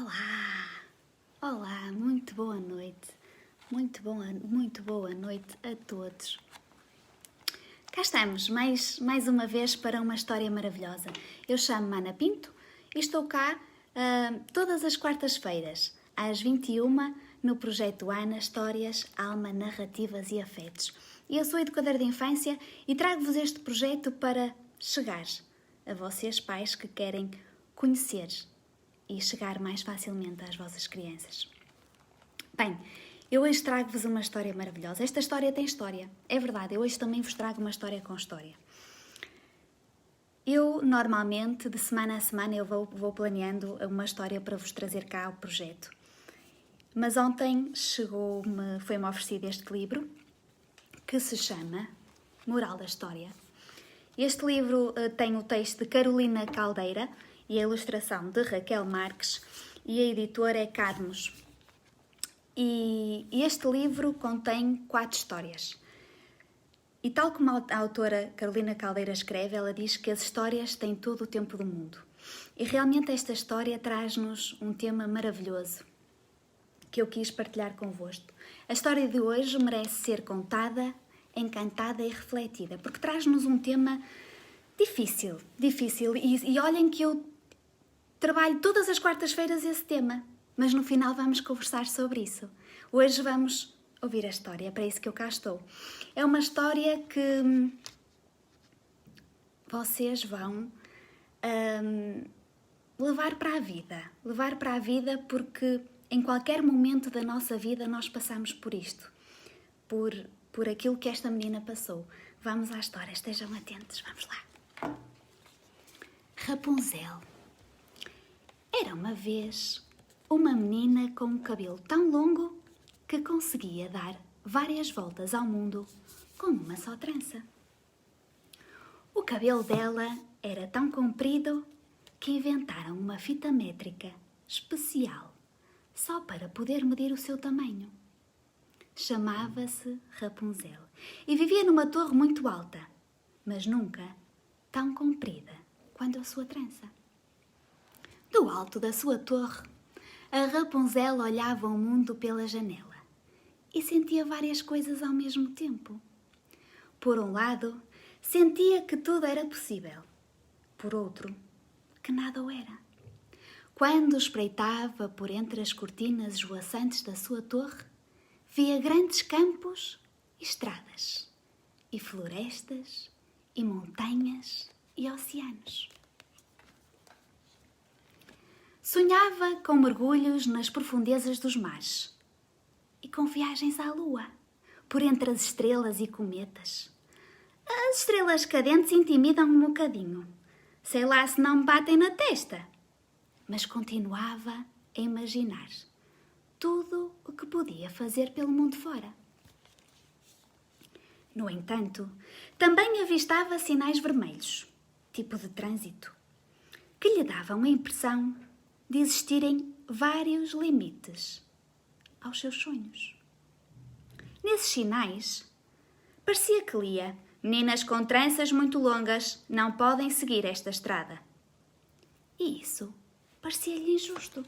Olá! Olá, muito boa noite. Muito boa noite a todos. Cá estamos, mais uma vez para uma história maravilhosa. Eu chamo-me Ana Pinto e estou cá todas as quartas-feiras, às 21h, no projeto Ana Histórias, Alma, Narrativas e Afetos. Eu sou educadora de infância e trago-vos este projeto para chegar a vocês, pais, que querem conhecer e chegar mais facilmente às vossas crianças. Bem, eu hoje trago-vos uma história maravilhosa. Esta história tem história, é verdade. Eu hoje também vos trago uma história com história. Eu, normalmente, de semana a semana, eu vou planeando uma história para vos trazer cá ao projeto. Mas ontem foi-me oferecido este livro, que se chama Moral da História. Este livro tem o texto de Carolina Caldeira e a ilustração de Raquel Marques e a editora é Cadmos. E este livro contém 4 histórias. E tal como a autora Carolina Caldeira escreve, ela diz que as histórias têm todo o tempo do mundo. E realmente esta história traz-nos um tema maravilhoso que eu quis partilhar convosco. A história de hoje merece ser contada, encantada e refletida, porque traz-nos um tema difícil. E olhem que eu trabalho todas as quartas-feiras esse tema, mas no final vamos conversar sobre isso. Hoje vamos ouvir a história, é para isso que eu cá estou. É uma história que vocês vão levar para a vida porque em qualquer momento da nossa vida nós passamos por isto, por aquilo que esta menina passou. Vamos à história, estejam atentos, vamos lá. Rapunzel. Era uma vez uma menina com um cabelo tão longo que conseguia dar várias voltas ao mundo com uma só trança. O cabelo dela era tão comprido que inventaram uma fita métrica especial só para poder medir o seu tamanho. Chamava-se Rapunzel e vivia numa torre muito alta, mas nunca tão comprida quanto a sua trança. Do alto da sua torre, a Rapunzel olhava o mundo pela janela e sentia várias coisas ao mesmo tempo. Por um lado, sentia que tudo era possível. Por outro, que nada o era. Quando espreitava por entre as cortinas esvoaçantes da sua torre, via grandes campos e estradas, e florestas, e montanhas, e oceanos. Sonhava com mergulhos nas profundezas dos mares e com viagens à lua, por entre as estrelas e cometas. As estrelas cadentes intimidam-me um bocadinho. Sei lá se não me batem na testa. Mas continuava a imaginar tudo o que podia fazer pelo mundo fora. No entanto, também avistava sinais vermelhos, tipo de trânsito, que lhe davam a impressão de existirem vários limites aos seus sonhos. Nesses sinais, parecia que lia: meninas com tranças muito longas não podem seguir esta estrada. E isso parecia-lhe injusto.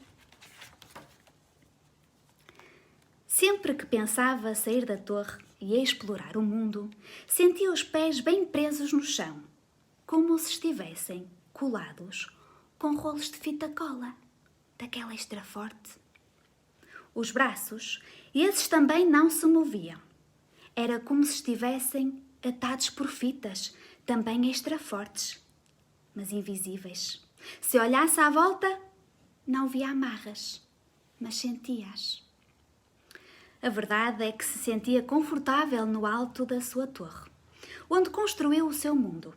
Sempre que pensava sair da torre e explorar o mundo, sentia os pés bem presos no chão, como se estivessem colados com rolos de fita cola, daquela extra forte. Os braços, esses também não se moviam. Era como se estivessem atados por fitas, também extra fortes, mas invisíveis. Se olhasse à volta, não via amarras, mas sentia-as. A verdade é que se sentia confortável no alto da sua torre, onde construiu o seu mundo.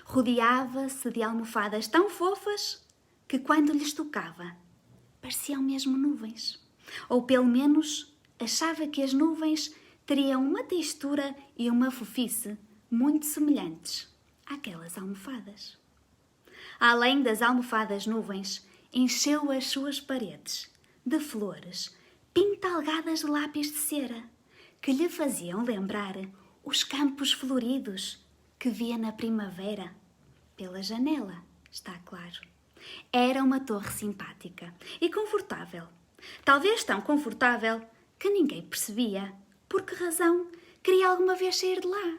Rodeava-se de almofadas tão fofas que, quando lhes tocava, pareciam mesmo nuvens. Ou, pelo menos, achava que as nuvens teriam uma textura e uma fofice muito semelhantes àquelas almofadas. Além das almofadas nuvens, encheu as suas paredes de flores pintalgadas de lápis de cera, que lhe faziam lembrar os campos floridos que via na primavera, pela janela, está claro. Era uma torre simpática e confortável. Talvez tão confortável que ninguém percebia por que razão queria alguma vez sair de lá.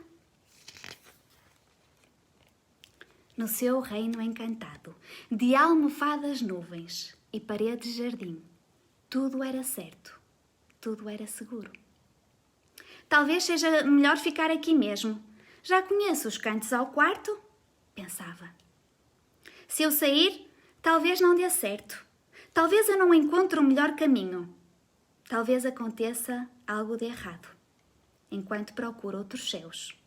No seu reino encantado, de almofadas nuvens e paredes de jardim, tudo era certo, tudo era seguro. Talvez seja melhor ficar aqui mesmo. Já conheço os cantos ao quarto, pensava. Se eu sair, talvez não dê certo. Talvez eu não encontre o melhor caminho. Talvez aconteça algo de errado, enquanto procuro outros céus,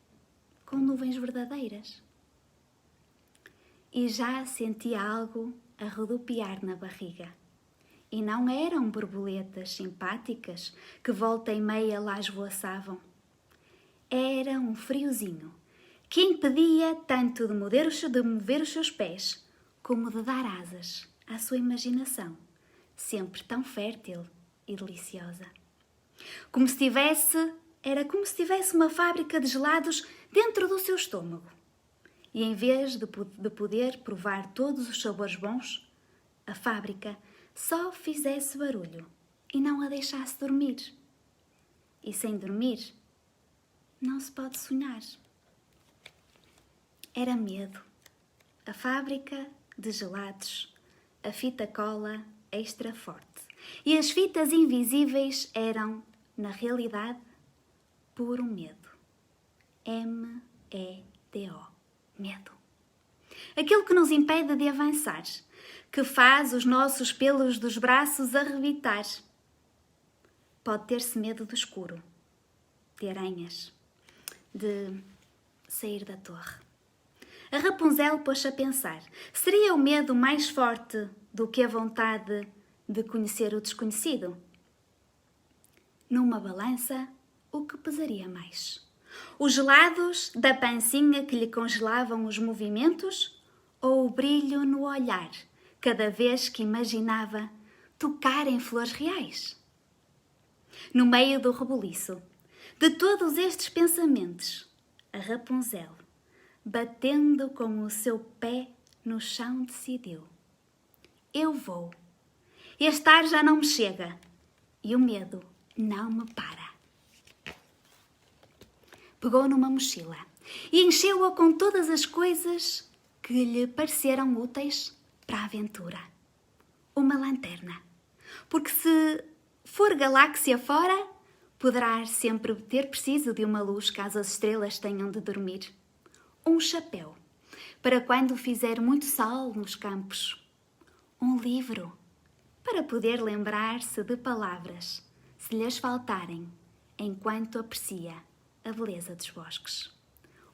com nuvens verdadeiras. E já sentia algo a rodopiar na barriga. E não eram borboletas simpáticas que volta e meia lá esvoaçavam. Era um friozinho que impedia tanto de mover os seus pés como de dar asas à sua imaginação, sempre tão fértil e deliciosa. Era como se tivesse uma fábrica de gelados dentro do seu estômago. E em vez de poder provar todos os sabores bons, a fábrica só fizesse barulho e não a deixasse dormir. E sem dormir, não se pode sonhar. Era medo. A fábrica de gelados, a fita cola extra forte. E as fitas invisíveis eram, na realidade, puro medo. M-E-D-O. Medo. Aquilo que nos impede de avançar, que faz os nossos pelos dos braços arrebitar. Pode ter-se medo do escuro, de aranhas, de sair da torre. A Rapunzel pôs-se a pensar, seria o medo mais forte do que a vontade de conhecer o desconhecido? Numa balança, o que pesaria mais? Os gelados da pancinha que lhe congelavam os movimentos ou o brilho no olhar, cada vez que imaginava tocar em flores reais? No meio do rebuliço de todos estes pensamentos, a Rapunzel, batendo com o seu pé no chão, decidiu: eu vou. Este ar já não me chega e o medo não me para. Pegou numa mochila e encheu-a com todas as coisas que lhe pareceram úteis para a aventura. Uma lanterna, porque se for galáxia fora, poderá sempre ter preciso de uma luz caso as estrelas tenham de dormir. Um chapéu, para quando fizer muito sol nos campos. Um livro, para poder lembrar-se de palavras, se lhes faltarem, enquanto aprecia a beleza dos bosques.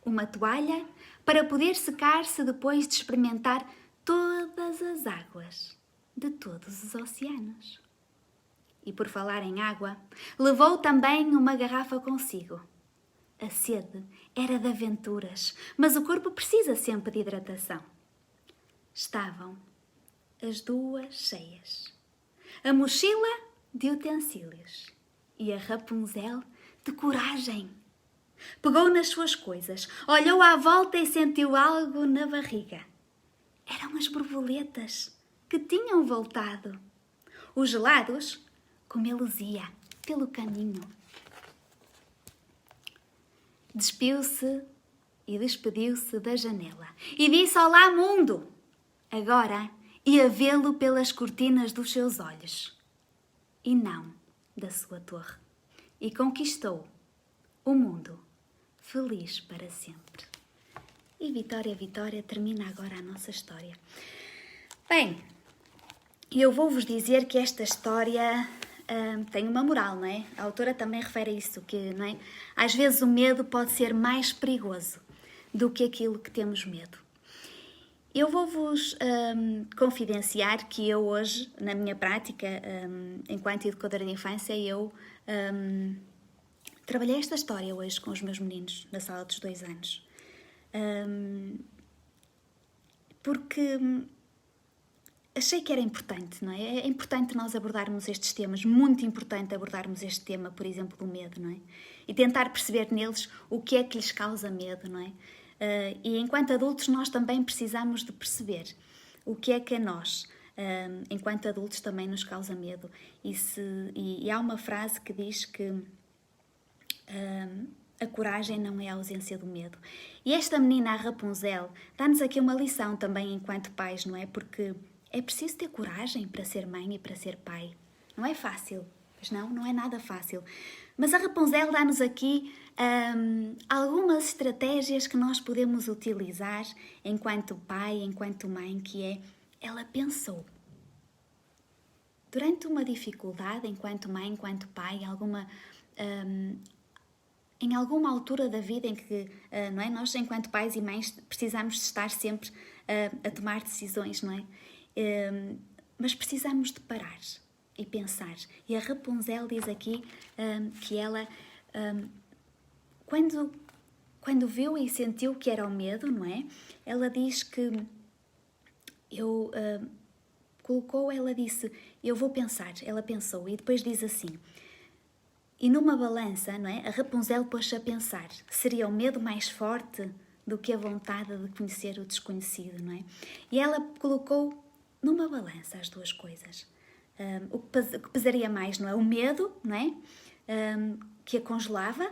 Uma toalha, para poder secar-se depois de experimentar todas as águas de todos os oceanos. E por falar em água, levou também uma garrafa consigo. A sede era de aventuras, mas o corpo precisa sempre de hidratação. Estavam as duas cheias. A mochila de utensílios e a Rapunzel de coragem. Pegou nas suas coisas, olhou à volta e sentiu algo na barriga. Eram as borboletas que tinham voltado. Os gelados, como eles ia pelo caminho. Despiu-se e despediu-se da janela e disse: olá, mundo! Agora ia vê-lo pelas cortinas dos seus olhos e não da sua torre. E conquistou o mundo, feliz para sempre. E Vitória, Vitória, termina agora a nossa história. Bem, eu vou-vos dizer que esta história tem uma moral, não é? A autora também refere a isso, que não é? Às vezes o medo pode ser mais perigoso do que aquilo que temos medo. Eu vou-vos confidenciar que eu hoje, na minha prática, enquanto educadora de infância, eu trabalhei esta história hoje com os meus meninos na sala dos 2 anos. Porque achei que era importante, não é? É importante nós abordarmos estes temas, muito importante abordarmos este tema, por exemplo, do medo, não é? E tentar perceber neles o que é que lhes causa medo, não é? E enquanto adultos nós também precisamos de perceber o que é que a nós, enquanto adultos, também nos causa medo. E há uma frase que diz que a coragem não é a ausência do medo. E esta menina, a Rapunzel, dá-nos aqui uma lição também enquanto pais, não é? Porque é preciso ter coragem para ser mãe e para ser pai. Não é fácil, pois não é nada fácil. Mas a Rapunzel dá-nos aqui algumas estratégias que nós podemos utilizar enquanto pai, enquanto mãe, que é, ela pensou. Durante uma dificuldade, enquanto mãe, enquanto pai, em alguma altura da vida em que não é? Nós, enquanto pais e mães, precisamos de estar sempre a tomar decisões, não é? Mas precisamos de parar e pensar. E a Rapunzel diz aqui que ela, quando viu e sentiu que era o medo, não é? Ela diz que ela disse, eu vou pensar. Ela pensou e depois diz assim, e numa balança, não é? A Rapunzel pôs-se a pensar, seria o medo mais forte do que a vontade de conhecer o desconhecido, não é? E ela colocou numa balança as duas coisas. O que pesaria mais, não é? O medo, não é? Que a congelava,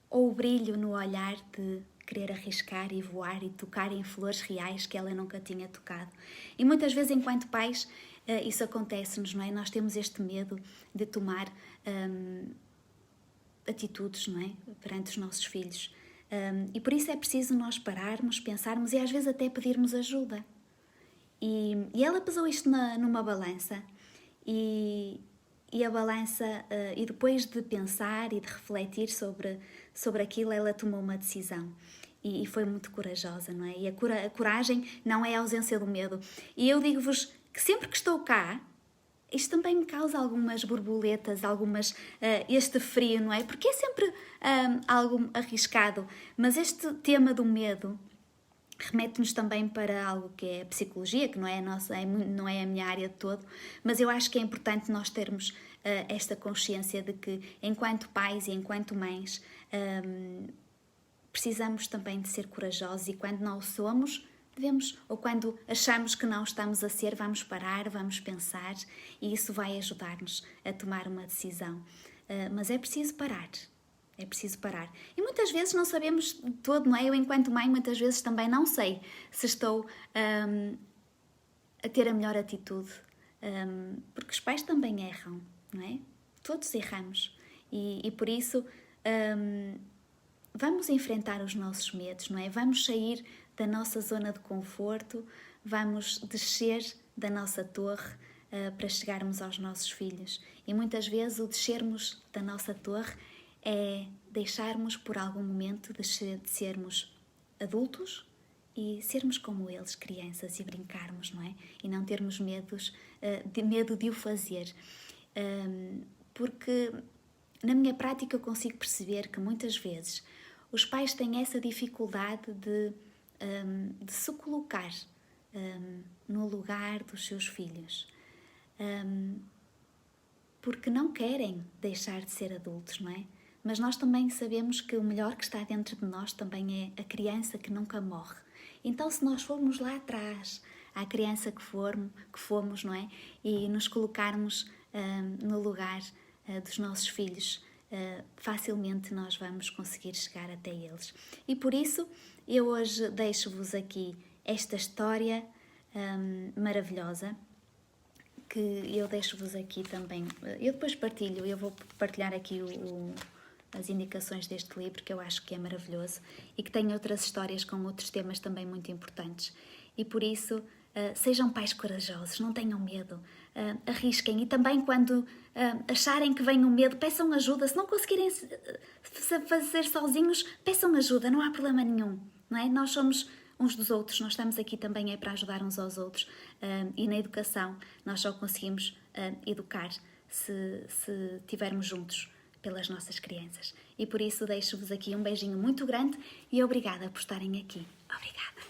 ou o brilho no olhar de querer arriscar e voar e tocar em flores reais que ela nunca tinha tocado. E muitas vezes, enquanto pais, isso acontece-nos, não é? Nós temos este medo de tomar atitudes, não é? Perante os nossos filhos. E por isso é preciso nós pararmos, pensarmos e às vezes até pedirmos ajuda. E ela pesou isto numa balança e a balança, e depois de pensar e de refletir sobre aquilo, ela tomou uma decisão. E foi muito corajosa, não é? E a coragem não é a ausência do medo. E eu digo-vos que sempre que estou cá, isto também me causa algumas borboletas, este frio, não é? Porque é sempre algo arriscado. Mas este tema do medo remete-nos também para algo que é a psicologia, que não é a minha área de todo, mas eu acho que é importante nós termos esta consciência de que, enquanto pais e enquanto mães, precisamos também de ser corajosos e quando não o somos, ou quando achamos que não estamos a ser, vamos parar, vamos pensar e isso vai ajudar-nos a tomar uma decisão. Mas é preciso parar. É preciso parar. E muitas vezes não sabemos de todo, não é? Eu, enquanto mãe, muitas vezes também não sei se estou a ter a melhor atitude. Porque os pais também erram, não é? Todos erramos. E por isso vamos enfrentar os nossos medos, não é? Vamos sair da nossa zona de conforto, vamos descer da nossa torre para chegarmos aos nossos filhos. E muitas vezes o descermos da nossa torre é deixarmos por algum momento de sermos adultos e sermos como eles, crianças, e brincarmos, não é? E não termos medo de o fazer. Porque na minha prática eu consigo perceber que muitas vezes os pais têm essa dificuldade de se colocar no lugar dos seus filhos. Porque não querem deixar de ser adultos, não é? Mas nós também sabemos que o melhor que está dentro de nós também é a criança que nunca morre. Então, se nós formos lá atrás, à criança que fomos, não é? E nos colocarmos no lugar dos nossos filhos, facilmente nós vamos conseguir chegar até eles. E por isso, eu hoje deixo-vos aqui esta história maravilhosa, que eu deixo-vos aqui também. Eu depois eu vou partilhar aqui as indicações deste livro, que eu acho que é maravilhoso e que tem outras histórias com outros temas também muito importantes. E por isso, sejam pais corajosos, não tenham medo, arrisquem. E também quando acharem que vem o medo, peçam ajuda. Se não conseguirem fazer sozinhos, peçam ajuda, não há problema nenhum, não é? Nós somos uns dos outros, nós estamos aqui também para ajudar uns aos outros, e na educação nós só conseguimos educar se estivermos juntos pelas nossas crianças. E por isso deixo-vos aqui um beijinho muito grande e obrigada por estarem aqui. Obrigada!